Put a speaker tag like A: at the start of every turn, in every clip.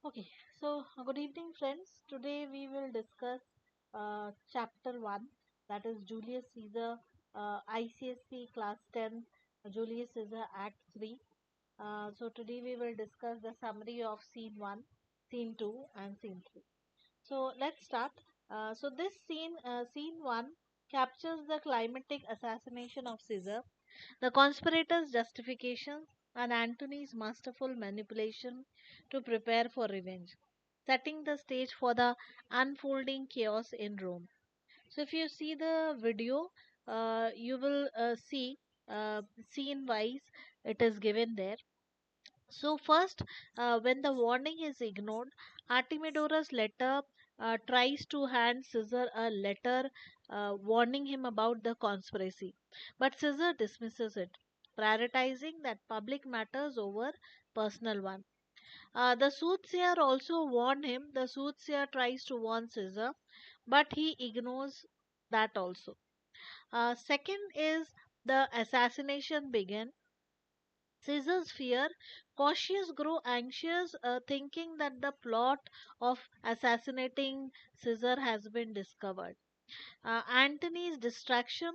A: Okay, so good evening, friends. Today we will discuss chapter 1, that is Julius Caesar, ICSE class 10, Julius Caesar Act 3. So today we will discuss the summary of scene 1, scene 2, and scene 3. So let's start. So this scene 1, captures the climatic assassination of Caesar, the conspirators' justifications, and Antony's masterful manipulation to prepare for revenge, setting the stage for the unfolding chaos in Rome. So, if you see the video, you will see scene wise it is given there. So, first, when the warning is ignored, Artemidorus' letter tries to hand Caesar a letter warning him about the conspiracy, but Caesar dismisses it, prioritizing that public matters over personal one. The soothsayer also warned him. The soothsayer tries to warn Caesar, but he ignores that also. Second is the assassination began. Caesar's fear, cautious grow anxious, thinking that the plot of assassinating Caesar has been discovered. Antony's distraction,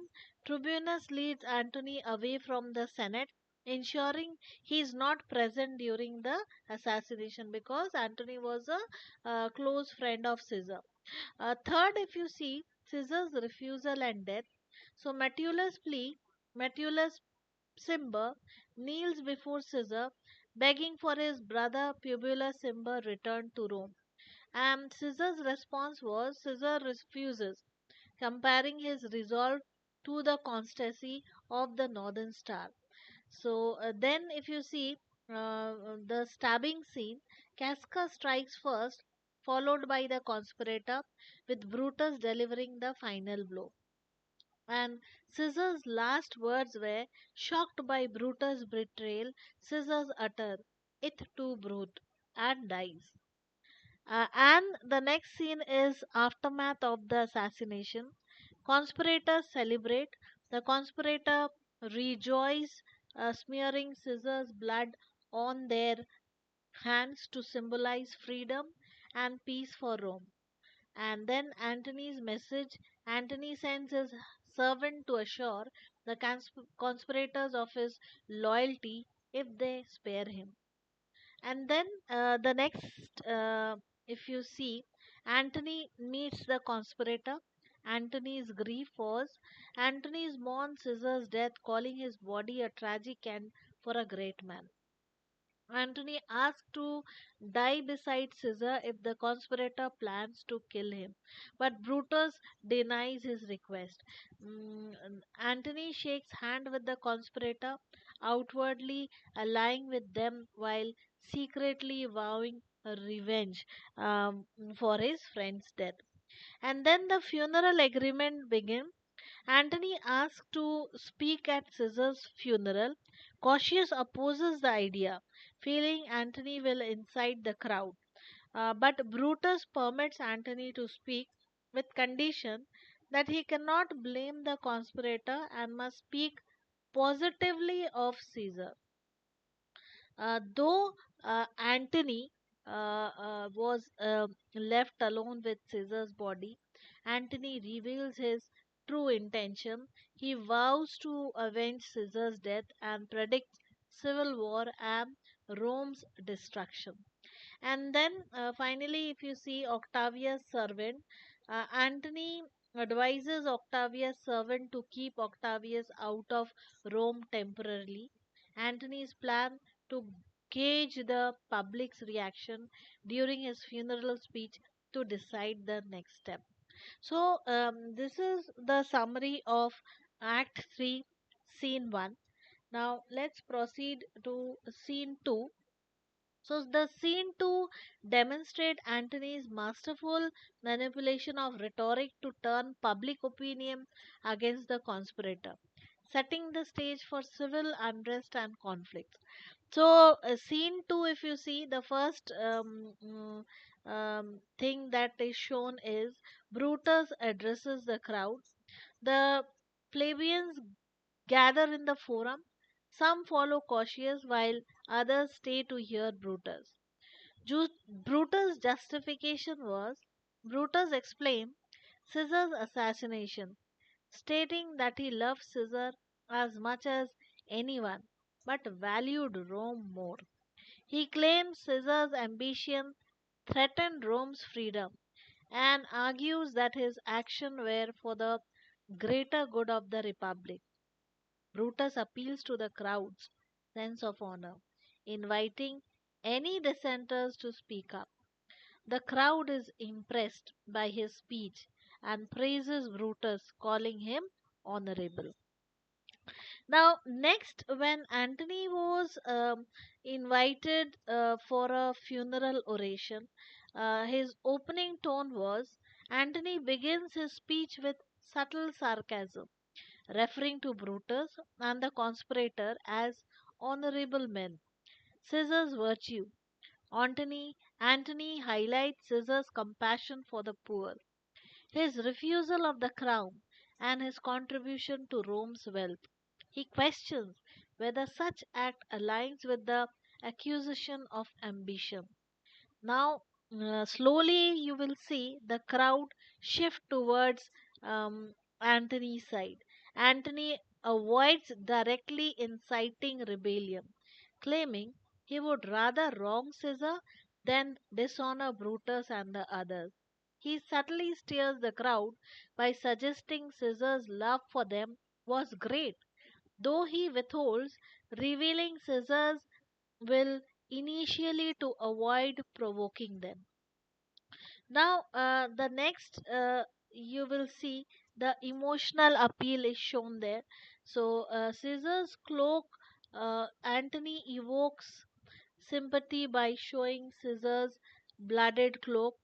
A: Tribunus leads Antony away from the Senate, ensuring he is not present during the assassination because Antony was a close friend of Caesar. Third, if you see Caesar's refusal and death, so Metellus Cimber kneels before Caesar, begging for his brother Publius Cimber return to Rome. And Caesar's response was Caesar refuses, comparing his resolve to the constancy of the Northern Star. So then, if you see the stabbing scene, Casca strikes first, followed by the conspirator, with Brutus delivering the final blow. And Caesar's last words were, shocked by Brutus' betrayal, Caesar's utter, it too brute, and dies. And the next scene is aftermath of the assassination. Conspirators celebrate. The conspirator rejoice, smearing Caesar's blood on their hands to symbolize freedom and peace for Rome. And then Antony's message, Antony sends his servant to assure the conspirators of his loyalty if they spare him. And then the next, if you see, Antony meets the conspirator. Antony's grief was Antony's mourns Caesar's death, calling his body a tragic end for a great man. Antony asks to die beside Caesar if the conspirator plans to kill him, but Brutus denies his request. Antony shakes hand with the conspirator, outwardly allying with them while secretly vowing revenge for his friend's death. And then the funeral agreement begins. Antony asks to speak at Caesar's funeral. Cautius opposes the idea, feeling Antony will incite the crowd. But Brutus permits Antony to speak with condition that he cannot blame the conspirator and must speak positively of Caesar. Though Antony was left alone with Caesar's body, Antony reveals his true intention. He vows to avenge Caesar's death and predicts civil war and Rome's destruction. And then finally, if you see Octavia's servant, Antony advises Octavia's servant to keep Octavius out of Rome temporarily. Antony's plan to gauge the public's reaction during his funeral speech to decide the next step. So, this is the summary of Act 3, Scene 1. Now, let's proceed to Scene 2. So the scene to demonstrate Antony's masterful manipulation of rhetoric to turn public opinion against the conspirator, setting the stage for civil unrest and conflicts. So scene two, if you see, the first thing that is shown is Brutus addresses the crowd. The plebeians gather in the forum. Some follow Cautius while others stay to hear Brutus. Brutus' justification was Brutus explained Caesar's assassination, stating that he loved Caesar as much as anyone but valued Rome more. He claims Caesar's ambition threatened Rome's freedom and argues that his actions were for the greater good of the republic. Brutus appeals to the crowd's sense of honor, inviting any dissenters to speak up. The crowd is impressed by his speech and praises Brutus, calling him honorable. Now, next, when Antony was invited for a funeral oration, his opening tone was Antony begins his speech with subtle sarcasm, referring to Brutus and the conspirator as honorable men. Caesar's virtue. Antony highlights Caesar's compassion for the poor, his refusal of the crown, and his contribution to Rome's wealth. He questions whether such act aligns with the accusation of ambition. Now, slowly you will see the crowd shift towards Antony's side. Antony avoids directly inciting rebellion, claiming he would rather wrong Caesar than dishonor Brutus and the others. He subtly steers the crowd by suggesting Caesar's love for them was great, though he withholds revealing Caesar's will initially to avoid provoking them. Now, the next you will see the emotional appeal is shown there. So, Caesar's cloak, Antony evokes sympathy by showing Caesar's blooded cloak,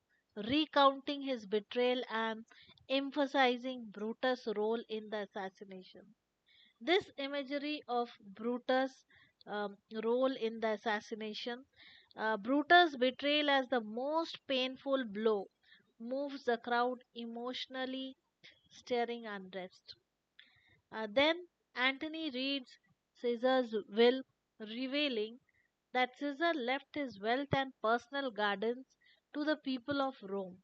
A: recounting his betrayal and emphasizing Brutus' role in the assassination. This imagery of Brutus' role in the assassination, Brutus' betrayal as the most painful blow, moves the crowd emotionally, stirring unrest. Then Antony reads Caesar's will, revealing that Caesar left his wealth and personal gardens to the people of Rome.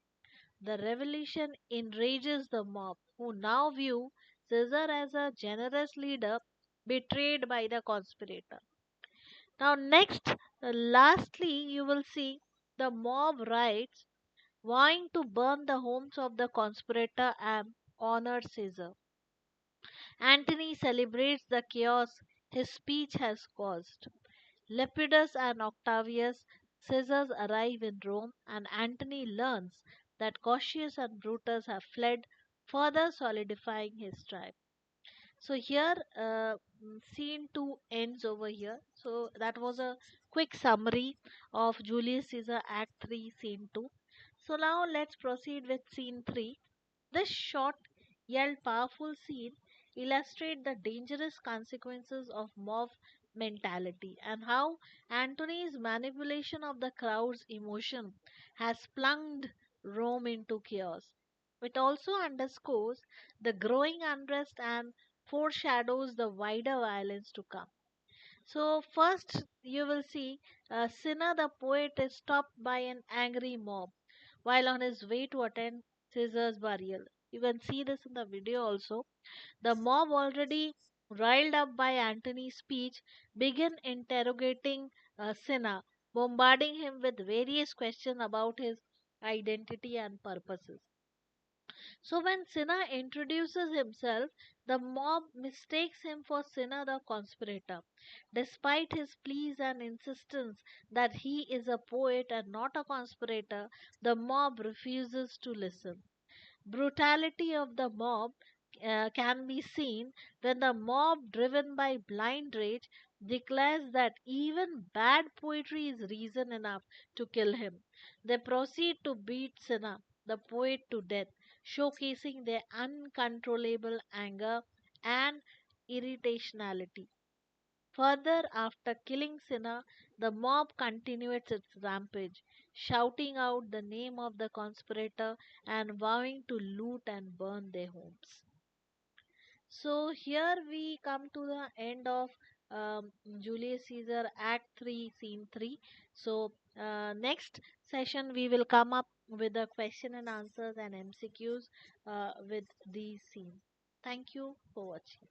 A: The revelation enrages the mob, who now view Caesar as a generous leader betrayed by the conspirator. Now, next, lastly, you will see the mob riots, vowing to burn the homes of the conspirator and honor Caesar. Antony celebrates the chaos his speech has caused. Lepidus and Octavius Caesars arrive in Rome, and Antony learns that Cautius and Brutus have fled, further solidifying his triumph. So here, scene 2 ends over here. So that was a quick summary of Julius Caesar Act 3, Scene 2. So now let's proceed with Scene 3. This short yet powerful scene illustrates the dangerous consequences of mob mentality and how Antony's manipulation of the crowd's emotion has plunged Rome into chaos. It also underscores the growing unrest and foreshadows the wider violence to come. So, first, you will see Cinna the poet is stopped by an angry mob while on his way to attend Caesar's burial. You can see this in the video also. The mob, already riled up by Antony's speech, begin interrogating Cinna, bombarding him with various questions about his identity and purposes. So when Cinna introduces himself, the mob mistakes him for Cinna the conspirator. Despite his pleas and insistence that he is a poet and not a conspirator, the mob refuses to listen. Brutality of the mob can be seen when the mob, driven by blind rage, declares that even bad poetry is reason enough to kill him. They proceed to beat Cinna, the poet, to death, showcasing their uncontrollable anger and irritationality. Further, after killing Cinna, the mob continues its rampage, shouting out the name of the conspirator and vowing to loot and burn their homes. So here we come to the end of Julius Caesar Act 3, Scene 3. So, next session we will come up with the question and answers and MCQs with these scenes. Thank you for watching.